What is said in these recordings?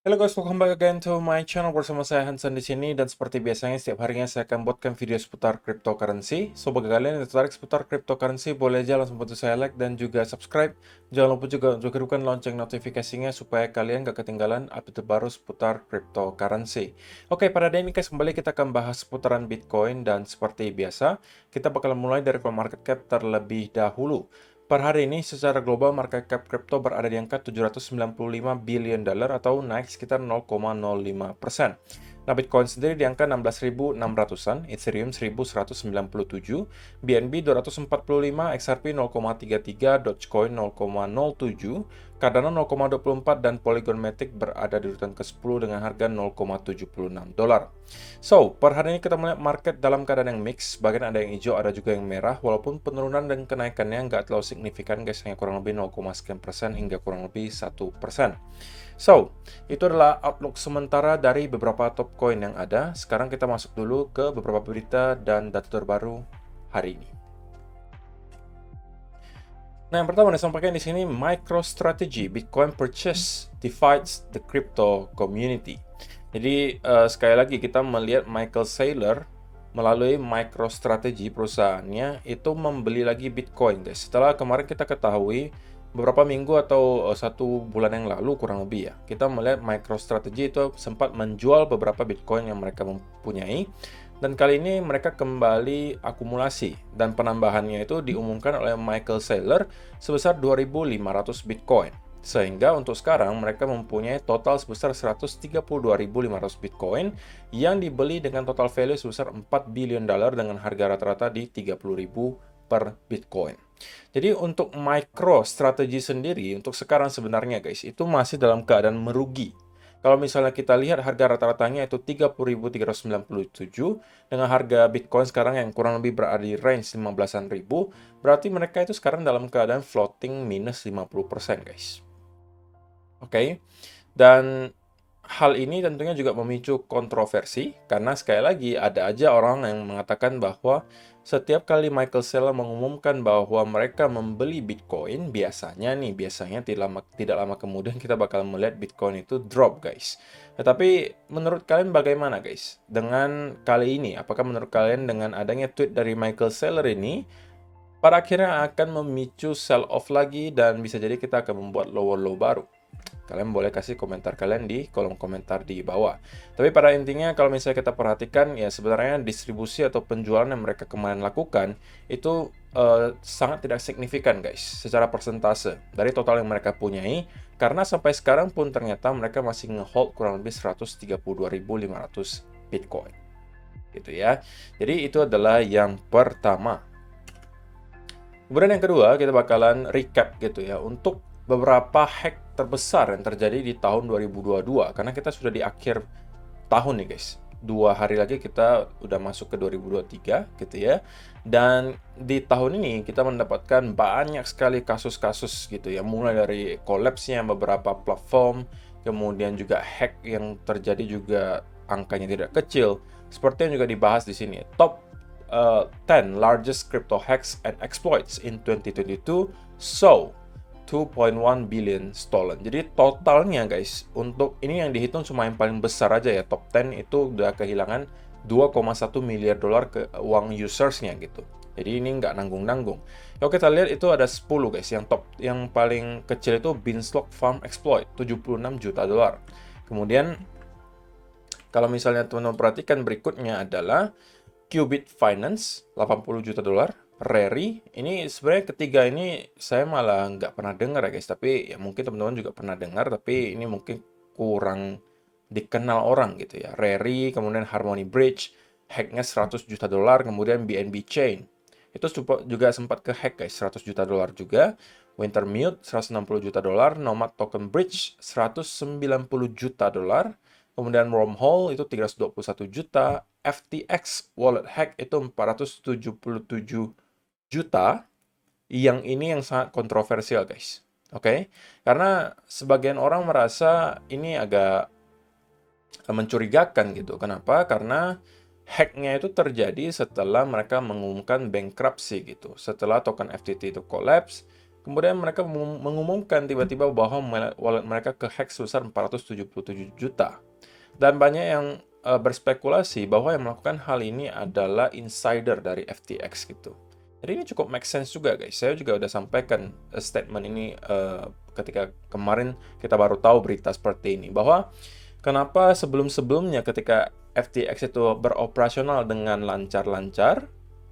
Halo guys, welcome back again to my channel bersama saya Hansen di sini dan seperti biasanya setiap harinya saya akan buatkan video seputar cryptocurrency. So bagi kalian yang tertarik seputar cryptocurrency boleh aja langsung bantu saya like dan juga subscribe. Jangan lupa juga untuk hidupkan lonceng notifikasinya supaya kalian gak ketinggalan update terbaru seputar cryptocurrency. Oke, pada hari ini guys kembali kita akan bahas seputaran Bitcoin dan seperti biasa kita bakal mulai dari market cap terlebih dahulu. Per hari ini, secara global market cap kripto berada di angka 795 billion dollar atau naik sekitar 0,05%. Nah, Bitcoin sendiri di angka 16.600-an, Ethereum 1.197, BNB 245, XRP 0,33, Dogecoin 0,07, Cardano 0,24, dan Polygon Matic berada di urutan ke-10 dengan harga 0,76 dolar. So, per hari ini kita melihat market dalam keadaan yang mix, bagian ada yang hijau, ada juga yang merah, walaupun penurunan dan kenaikannya nggak terlalu signifikan guys, hanya kurang lebih 0, sekian persen hingga kurang lebih 1%. So, itu adalah outlook sementara dari beberapa top coin yang ada. Sekarang kita masuk dulu ke beberapa berita dan data terbaru hari ini. Nah, yang pertama yang sampaikan di sini, MicroStrategy Bitcoin purchase divides the crypto community. Jadi, sekali lagi kita melihat Michael Saylor melalui MicroStrategy perusahaannya itu membeli lagi Bitcoin, guys. Setelah kemarin kita ketahui beberapa minggu atau 1 bulan yang lalu kurang lebih ya, kita melihat MicroStrategy itu sempat menjual beberapa Bitcoin yang mereka mempunyai. Dan kali ini mereka kembali akumulasi dan penambahannya itu diumumkan oleh Michael Saylor sebesar 2.500 Bitcoin. Sehingga untuk sekarang mereka mempunyai total sebesar 132.500 Bitcoin yang dibeli dengan total value sebesar 4 billion dollar dengan harga rata-rata di 30.000 per Bitcoin. Jadi untuk MicroStrategy sendiri untuk sekarang sebenarnya guys itu masih dalam keadaan merugi. Kalau misalnya kita lihat harga rata-ratanya itu 30.397 dengan harga Bitcoin sekarang yang kurang lebih berada di range 15-an ribu, berarti mereka itu sekarang dalam keadaan floating minus 50% guys. Oke. Dan hal ini tentunya juga memicu kontroversi karena sekali lagi ada aja orang yang mengatakan bahwa setiap kali Michael Saylor mengumumkan bahwa mereka membeli Bitcoin, biasanya tidak lama kemudian kita bakal melihat Bitcoin itu drop, guys. Tetapi menurut kalian bagaimana, guys? Dengan kali ini, apakah menurut kalian dengan adanya tweet dari Michael Saylor ini pada akhirnya akan memicu sell off lagi dan bisa jadi kita akan membuat lower low baru? Kalian boleh kasih komentar kalian di kolom komentar di bawah. Tapi pada intinya kalau misalnya kita perhatikan ya sebenarnya distribusi atau penjualan yang mereka kemarin lakukan itu sangat tidak signifikan guys secara persentase dari total yang mereka punyai karena sampai sekarang pun ternyata mereka masih ngehold kurang lebih 132.500 Bitcoin. Gitu ya. Jadi itu adalah yang pertama. Kemudian yang kedua, kita bakalan recap gitu ya untuk beberapa hack terbesar yang terjadi di tahun 2022 karena kita sudah di akhir tahun nih guys. 2 hari lagi kita udah masuk ke 2023 gitu ya. Dan di tahun ini kita mendapatkan banyak sekali kasus-kasus gitu ya, mulai dari collapse-nya beberapa platform, kemudian juga hack yang terjadi juga angkanya tidak kecil. Seperti yang juga dibahas di sini. Top 10 largest crypto hacks and exploits in 2022 saw 2.1 billion stolen. Jadi totalnya guys, untuk ini yang dihitung cuma yang paling besar aja ya, top 10 itu udah kehilangan 2,1 miliar dolar ke uang usersnya gitu. Jadi ini nggak nanggung-nanggung. Oke, kita lihat itu ada 10 guys. Yang top, yang paling kecil itu Beanstalk Farm Exploit, 76 juta dolar. Kemudian kalau misalnya teman-teman perhatikan berikutnya adalah Qubit Finance, 80 juta dolar. Rary, ini sebenarnya ketiga ini saya malah nggak pernah dengar ya guys. Tapi ya mungkin teman-teman juga pernah dengar, tapi ini mungkin kurang dikenal orang gitu ya. Rary, kemudian Harmony Bridge, hacknya 100 juta dolar, kemudian BNB Chain. Itu juga sempat ke hack guys, 100 juta dolar juga. Wintermute, 160 juta dolar. Nomad Token Bridge, 190 juta dolar. Kemudian Wormhole itu 321 juta. FTX Wallet Hack itu 477 juta. Yang ini yang sangat kontroversial guys. Oke, karena sebagian orang merasa ini agak mencurigakan gitu. Kenapa? Karena hacknya itu terjadi setelah mereka mengumumkan bankruptcy gitu. Setelah token FTT itu collapse, kemudian mereka mengumumkan tiba-tiba bahwa wallet mereka kehack sebesar 477 juta. Dan banyak yang berspekulasi bahwa yang melakukan hal ini adalah insider dari FTX gitu. Jadi ini cukup make sense juga guys. Saya juga udah sampaikan statement ini ketika kemarin kita baru tahu berita seperti ini. Bahwa kenapa sebelum-sebelumnya ketika FTX itu beroperasional dengan lancar-lancar,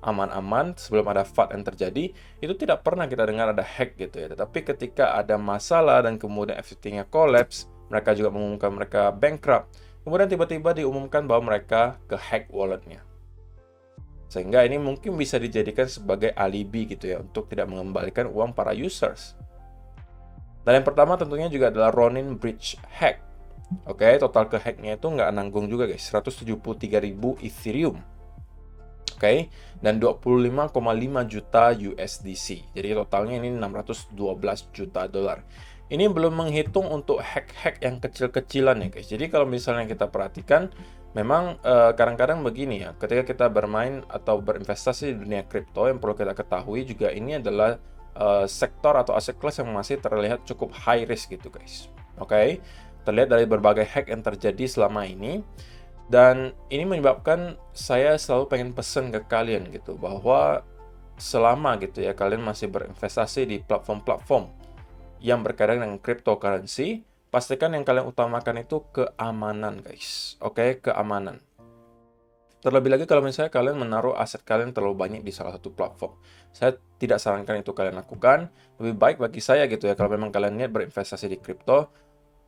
aman-aman, sebelum ada FUD yang terjadi, itu tidak pernah kita dengar ada hack gitu ya. Tetapi ketika ada masalah dan kemudian FTX-nya collapse, mereka juga mengumumkan mereka bankrupt, kemudian tiba-tiba diumumkan bahwa mereka ke-hack walletnya. Sehingga ini mungkin bisa dijadikan sebagai alibi gitu ya, untuk tidak mengembalikan uang para users. Dan yang pertama tentunya juga adalah Ronin Bridge hack. Oke, total ke-hacknya itu nggak nanggung juga guys, 173.000 Ethereum. Oke, dan 25,5 juta USDC. Jadi totalnya ini 612 juta dolar. Ini belum menghitung untuk hack-hack yang kecil-kecilan ya guys. Jadi kalau misalnya kita perhatikan, memang kadang-kadang begini ya, ketika kita bermain atau berinvestasi di dunia kripto, yang perlu kita ketahui juga ini adalah sektor atau aset kelas yang masih terlihat cukup high risk gitu guys. Oke, terlihat dari berbagai hack yang terjadi selama ini. Dan ini menyebabkan saya selalu pengen pesan ke kalian gitu, bahwa selama gitu ya kalian masih berinvestasi di platform-platform yang berkaitan dengan cryptocurrency, pastikan yang kalian utamakan itu keamanan guys. Oke, keamanan. Terlebih lagi kalau misalnya kalian menaruh aset kalian terlalu banyak di salah satu platform. Saya tidak sarankan itu kalian lakukan. Lebih baik bagi saya gitu ya, kalau memang kalian niat berinvestasi di kripto,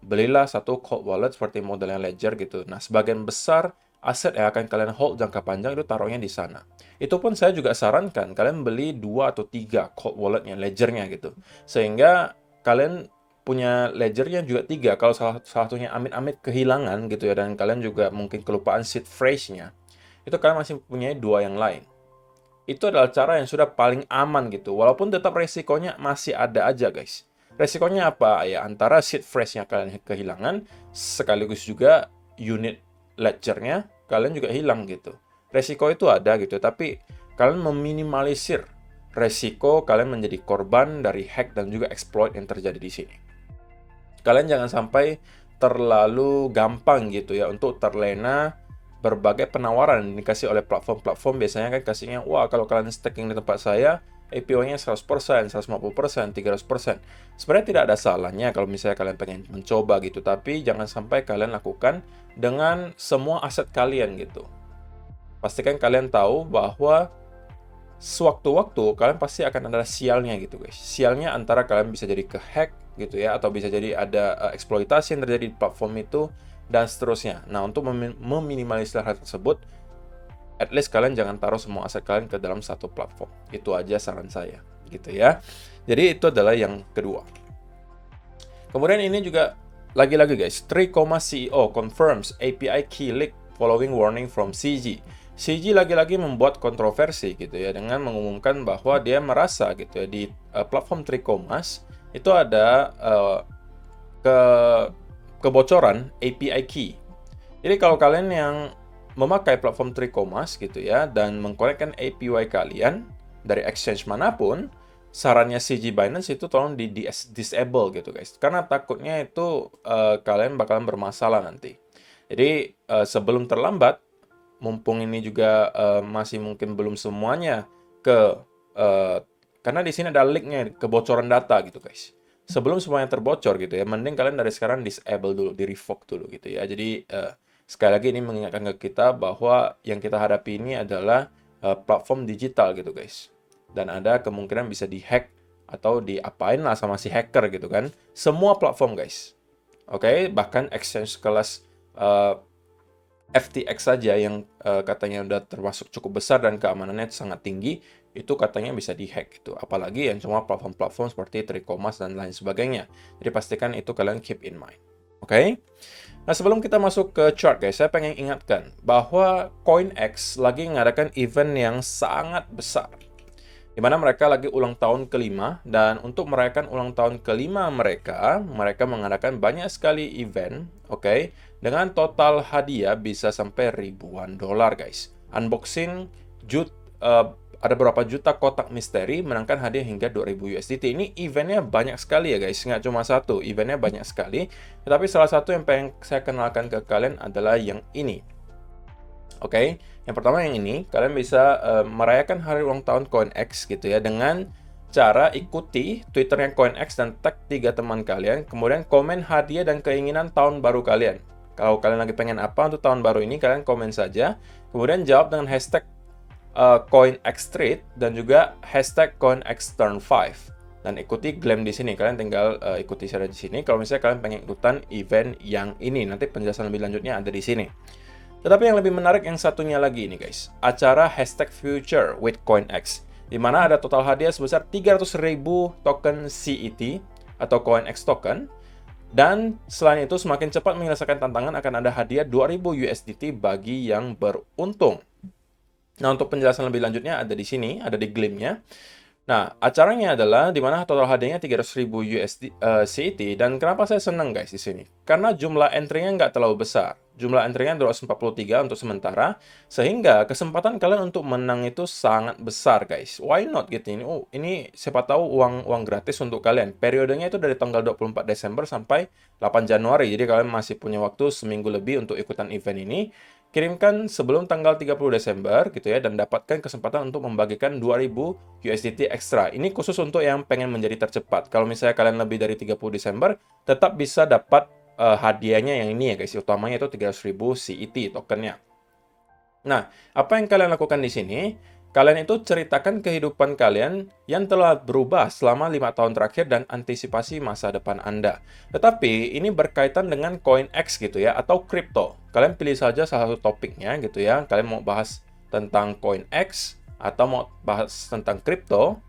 belilah satu cold wallet seperti modelnya Ledger gitu. Nah, sebagian besar aset yang akan kalian hold jangka panjang itu taruhnya di sana. Itu pun saya juga sarankan kalian beli 2 atau 3 cold walletnya, Ledgernya gitu. Sehingga kalian punya ledgernya juga 3. Kalau salah satunya amit-amit kehilangan gitu ya, dan kalian juga mungkin kelupaan seed phrase-nya, itu kalian masih punya 2 yang lain. Itu adalah cara yang sudah paling aman gitu. Walaupun tetap resikonya masih ada aja guys. Resikonya apa? Ya, antara seed phrase-nya kalian kehilangan, sekaligus juga unit ledger-nya kalian juga hilang gitu. Resiko itu ada gitu, tapi kalian meminimalisir resiko kalian menjadi korban dari hack dan juga exploit yang terjadi di sini. Kalian jangan sampai terlalu gampang gitu ya untuk terlena berbagai penawaran yang dikasih oleh platform-platform. Biasanya kan kasihnya, wah kalau kalian staking di tempat saya, APO-nya 100%, 150%, 300%. Sebenarnya tidak ada salahnya kalau misalnya kalian pengen mencoba gitu, tapi jangan sampai kalian lakukan dengan semua aset kalian gitu. Pastikan kalian tahu bahwa sewaktu-waktu kalian pasti akan ada sialnya gitu guys. Sialnya antara kalian bisa jadi ke-hack gitu ya, atau bisa jadi ada eksploitasi yang terjadi di platform itu, dan seterusnya. Nah, untuk meminimalisir hal tersebut, at least kalian jangan taruh semua aset kalian ke dalam satu platform. Itu aja saran saya, gitu ya. Jadi itu adalah yang kedua. Kemudian ini juga lagi-lagi guys, 3, CEO confirms API key leak following warning from CZ. CZ lagi-lagi membuat kontroversi gitu ya, dengan mengumumkan bahwa dia merasa gitu ya di platform 3 itu ada kebocoran API key. Jadi kalau kalian yang memakai platform 3 gitu ya, dan mengkonekkan API kalian dari exchange manapun, sarannya CZ Binance itu tolong disable gitu guys. Karena takutnya itu kalian bakalan bermasalah nanti. Jadi sebelum terlambat, mumpung ini juga masih mungkin belum semuanya karena di sini ada leaknya, kebocoran data gitu guys. Sebelum semuanya terbocor gitu ya, mending kalian dari sekarang disable dulu, di-revoke dulu gitu ya. Jadi sekali lagi ini mengingatkan ke kita bahwa yang kita hadapi ini adalah platform digital gitu guys. Dan ada kemungkinan bisa dihack atau diapain lah sama si hacker gitu kan. Semua platform guys. Oke, bahkan exchange kelas FTX saja yang katanya udah termasuk cukup besar dan keamanannya sangat tinggi, itu katanya bisa dihack gitu. Apalagi yang cuma platform-platform seperti Tricomas dan lain sebagainya. Jadi pastikan itu kalian keep in mind. Oke? Nah, sebelum kita masuk ke chart guys, saya pengen ingatkan bahwa CoinEx lagi mengadakan event yang sangat besar, di mana mereka lagi ulang tahun kelima, dan untuk merayakan ulang tahun kelima mereka mengadakan banyak sekali event, oke? Dengan total hadiah bisa sampai ribuan dolar guys. Unboxing ada berapa juta kotak misteri, menangkan hadiah hingga 2000 USDT. Ini eventnya banyak sekali ya guys, nggak cuma satu, eventnya banyak sekali. Tetapi salah satu yang pengen saya kenalkan ke kalian adalah yang ini. Oke, yang pertama yang ini, kalian bisa merayakan hari ulang tahun CoinX gitu ya, dengan cara ikuti Twitternya CoinX dan tag 3 teman kalian, kemudian komen hadiah dan keinginan tahun baru kalian. Kalau kalian lagi pengen apa untuk tahun baru ini, kalian komen saja, kemudian jawab dengan hashtag CoinXTreat dan juga hashtag CoinXTurn5 dan ikuti Glam di sini. Kalian tinggal ikuti saja di sini. Kalau misalnya kalian pengen ikutan event yang ini, nanti penjelasan lebih lanjutnya ada di sini. Tetapi yang lebih menarik yang satunya lagi ini guys, acara hashtag Future with CoinX, di mana ada total hadiah sebesar 300.000 token CET atau CoinX token. Dan selain itu, semakin cepat menyelesaikan tantangan akan ada hadiah 2000 USDT bagi yang beruntung. Nah, untuk penjelasan lebih lanjutnya ada di sini, ada di Glimnya. Nah, acaranya adalah di mana total hadiahnya 300.000 CET, dan kenapa saya senang guys di sini? Karena jumlah entry-nya nggak terlalu besar. Jumlah entry-nya 243 untuk sementara, sehingga kesempatan kalian untuk menang itu sangat besar guys. Why not gitu ini? Oh, ini siapa tahu uang gratis untuk kalian. Periodenya itu dari tanggal 24 Desember sampai 8 Januari. Jadi kalian masih punya waktu seminggu lebih untuk ikutan event ini. Kirimkan sebelum tanggal 30 Desember gitu ya, dan dapatkan kesempatan untuk membagikan 2000 USDT ekstra. Ini khusus untuk yang pengen menjadi tercepat. Kalau misalnya kalian lebih dari 30 Desember, tetap bisa dapat hadiahnya yang ini ya guys. Utamanya itu 300.000 CET tokennya. Nah, apa yang kalian lakukan di sini? Kalian itu ceritakan kehidupan kalian yang telah berubah selama 5 tahun terakhir dan antisipasi masa depan Anda. Tetapi ini berkaitan dengan CoinX gitu ya, atau kripto. Kalian pilih saja salah satu topiknya gitu ya. Kalian mau bahas tentang CoinX atau mau bahas tentang kripto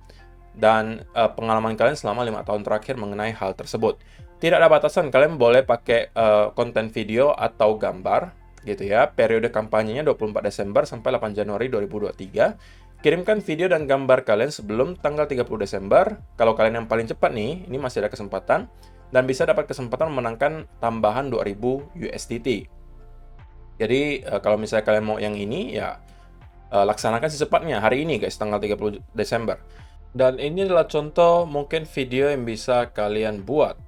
dan pengalaman kalian selama 5 tahun terakhir mengenai hal tersebut. Tidak ada batasan, kalian boleh pakai konten video atau gambar gitu ya. Periode kampanyenya 24 Desember sampai 8 Januari 2023. Kirimkan video dan gambar kalian sebelum tanggal 30 Desember. Kalau kalian yang paling cepat nih, ini masih ada kesempatan dan bisa dapat kesempatan memenangkan tambahan 2000 USDT. Jadi kalau misalnya kalian mau yang ini ya laksanakan secepatnya hari ini guys, tanggal 30 Desember. Dan ini adalah contoh mungkin video yang bisa kalian buat.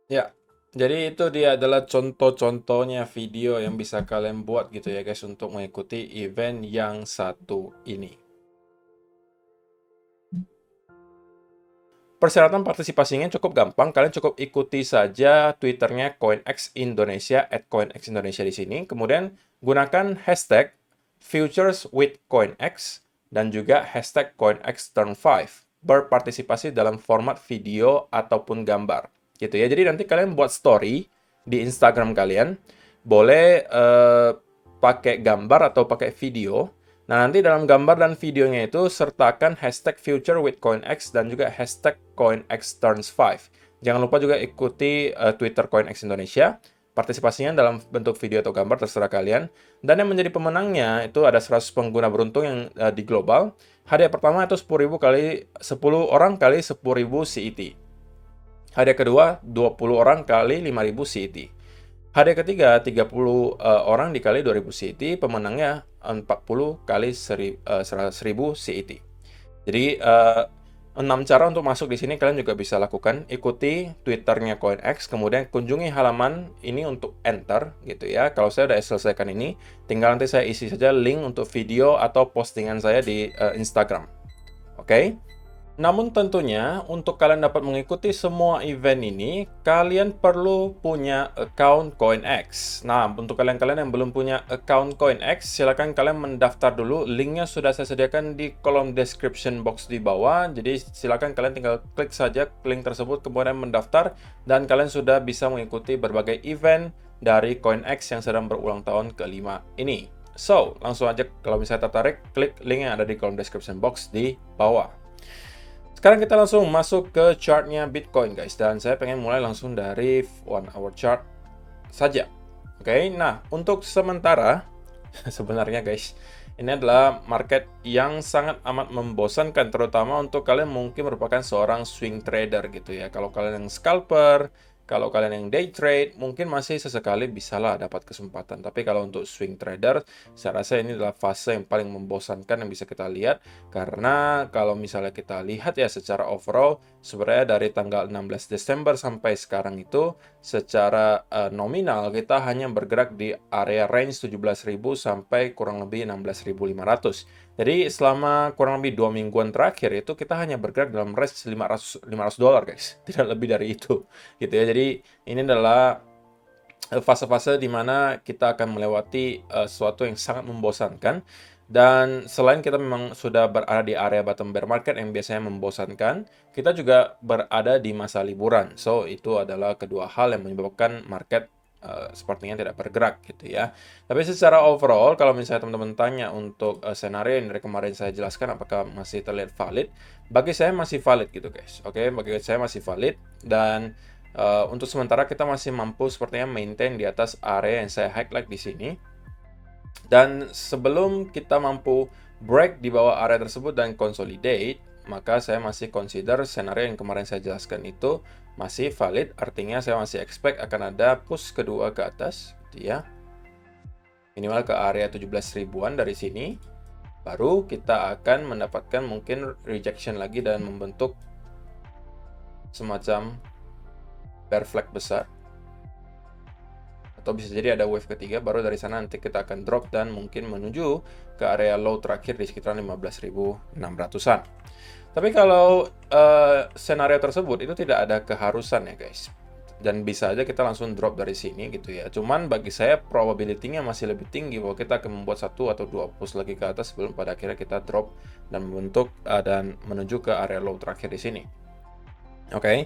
Ya, jadi itu dia adalah contoh-contohnya video yang bisa kalian buat gitu ya guys untuk mengikuti event yang satu ini. Persyaratan partisipasinya cukup gampang, kalian cukup ikuti saja Twitternya CoinX Indonesia @CoinXindonesia di sini. Kemudian gunakan hashtag Futures with CoinX dan juga hashtag CoinXTurn5 berpartisipasi dalam format video ataupun gambar. Gitu ya. Jadi nanti kalian buat story di Instagram kalian, boleh pakai gambar atau pakai video. Nah, nanti dalam gambar dan videonya itu sertakan hashtag Future with CoinX dan juga hashtag CoinXTurns5. Jangan lupa juga ikuti Twitter CoinX Indonesia. Partisipasinya dalam bentuk video atau gambar terserah kalian. Dan yang menjadi pemenangnya itu ada 100 pengguna beruntung yang di global. Hadiah pertama itu 10.000 kali 10 orang kali 10.000 CET. Hadiah kedua 20 orang kali 5.000 CET. Hadiah ketiga 30 orang dikali 2.000 CET, pemenangnya 40 kali 1.000 CET. Jadi 6 cara untuk masuk di sini kalian juga bisa lakukan. Ikuti Twitternya CoinX, kemudian kunjungi halaman ini untuk enter gitu ya. Kalau saya udah selesaikan ini, tinggal nanti saya isi saja link untuk video atau postingan saya di Instagram. Oke? Namun tentunya untuk kalian dapat mengikuti semua event ini, kalian perlu punya account CoinX. Nah, untuk kalian-kalian yang belum punya account CoinX, silakan kalian mendaftar dulu. Linknya sudah saya sediakan di kolom description box di bawah. Jadi silakan kalian tinggal klik saja link tersebut, kemudian mendaftar, dan kalian sudah bisa mengikuti berbagai event dari CoinX yang sedang berulang tahun ke-5 ini. So, langsung aja kalau misalnya tertarik, klik link yang ada di kolom description box di bawah. Sekarang kita langsung masuk ke chartnya Bitcoin guys, dan saya pengen mulai langsung dari 1 hour chart saja. Oke, nah untuk sementara sebenarnya guys, ini adalah market yang sangat amat membosankan, terutama untuk kalian mungkin merupakan seorang swing trader gitu ya. Kalau kalian yang scalper, kalau kalian yang day trade, mungkin masih sesekali bisalah dapat kesempatan. Tapi kalau untuk swing trader, saya rasa ini adalah fase yang paling membosankan yang bisa kita lihat. Karena kalau misalnya kita lihat ya secara overall, sebenarnya dari tanggal 16 Desember sampai sekarang itu, secara nominal kita hanya bergerak di area range 17.000 sampai kurang lebih 16.500. Jadi selama kurang lebih 2 mingguan terakhir itu kita hanya bergerak dalam range 500 dolar guys, tidak lebih dari itu gitu ya. Jadi ini adalah fase-fase di mana kita akan melewati sesuatu yang sangat membosankan. Dan selain kita memang sudah berada di area bottom bear market yang biasanya membosankan, kita juga berada di masa liburan. So, itu adalah kedua hal yang menyebabkan market sepertinya tidak bergerak gitu ya. Tapi secara overall, kalau misalnya teman-teman tanya untuk senario yang dari kemarin saya jelaskan apakah masih terlihat valid, bagi saya masih valid gitu guys. Oke, bagi saya masih valid, dan untuk sementara kita masih mampu sepertinya maintain di atas area yang saya highlight di sini. Dan sebelum kita mampu break di bawah area tersebut dan consolidate, maka saya masih consider senario yang kemarin saya jelaskan itu masih valid. Artinya saya masih expect akan ada push kedua ke atas, gitu ya. Minimal ke area 17 ribuan dari sini. Baru kita akan mendapatkan mungkin rejection lagi dan membentuk semacam bear flag besar. Atau bisa jadi ada wave ketiga, baru dari sana nanti kita akan drop dan mungkin menuju ke area low terakhir di sekitar 15.600-an. Tapi kalau senario tersebut itu tidak ada keharusan ya guys. Dan bisa aja kita langsung drop dari sini gitu ya. Cuman bagi saya probability-nya masih lebih tinggi bahwa kita akan membuat 1 atau 2 push lagi ke atas sebelum pada akhirnya kita drop dan membentuk dan menuju ke area low terakhir di sini. Oke.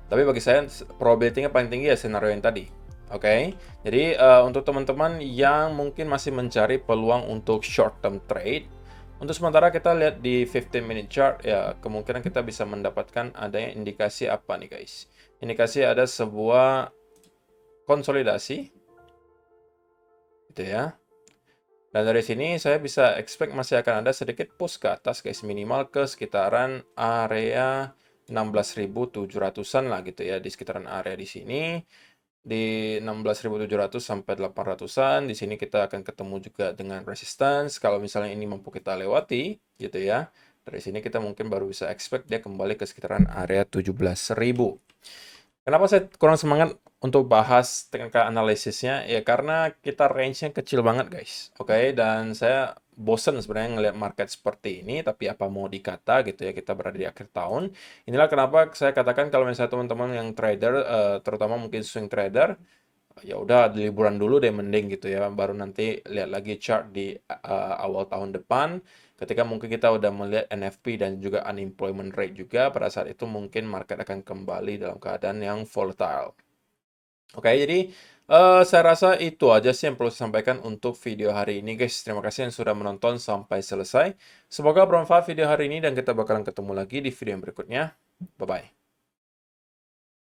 Tapi bagi saya probability-nya paling tinggi ya senario yang tadi. Oke, jadi untuk teman-teman yang mungkin masih mencari peluang untuk short term trade, untuk sementara kita lihat di 15 minute chart ya, kemungkinan kita bisa mendapatkan adanya indikasi apa nih guys. Indikasi ada sebuah konsolidasi gitu ya. Dan dari sini saya bisa expect masih akan ada sedikit push ke atas guys, minimal ke sekitaran area 16.700-an lah gitu ya, di sekitaran area di sini. Di 16.700 sampai 800-an. Di sini kita akan ketemu juga dengan resistance. Kalau misalnya ini mampu kita lewati gitu ya. Dari sini kita mungkin baru bisa expect dia kembali ke sekitaran area 17.000. Kenapa saya kurang semangat untuk bahas teknikal analisisnya? Ya karena kita range-nya kecil banget guys. Oke, dan saya bosen sebenarnya ngelihat market seperti ini, tapi apa mau dikata gitu ya, kita berada di akhir tahun. Inilah kenapa saya katakan kalau misalnya teman-teman yang trader, terutama mungkin swing trader, ya udah di liburan dulu deh mending gitu ya, baru nanti lihat lagi chart di awal tahun depan. Ketika mungkin kita udah melihat NFP dan juga unemployment rate juga, pada saat itu mungkin market akan kembali dalam keadaan yang volatile. Oke, jadi saya rasa itu aja sih yang perlu saya sampaikan untuk video hari ini guys. Terima kasih yang sudah menonton sampai selesai. Semoga bermanfaat video hari ini dan kita bakalan ketemu lagi di video yang berikutnya. Bye-bye.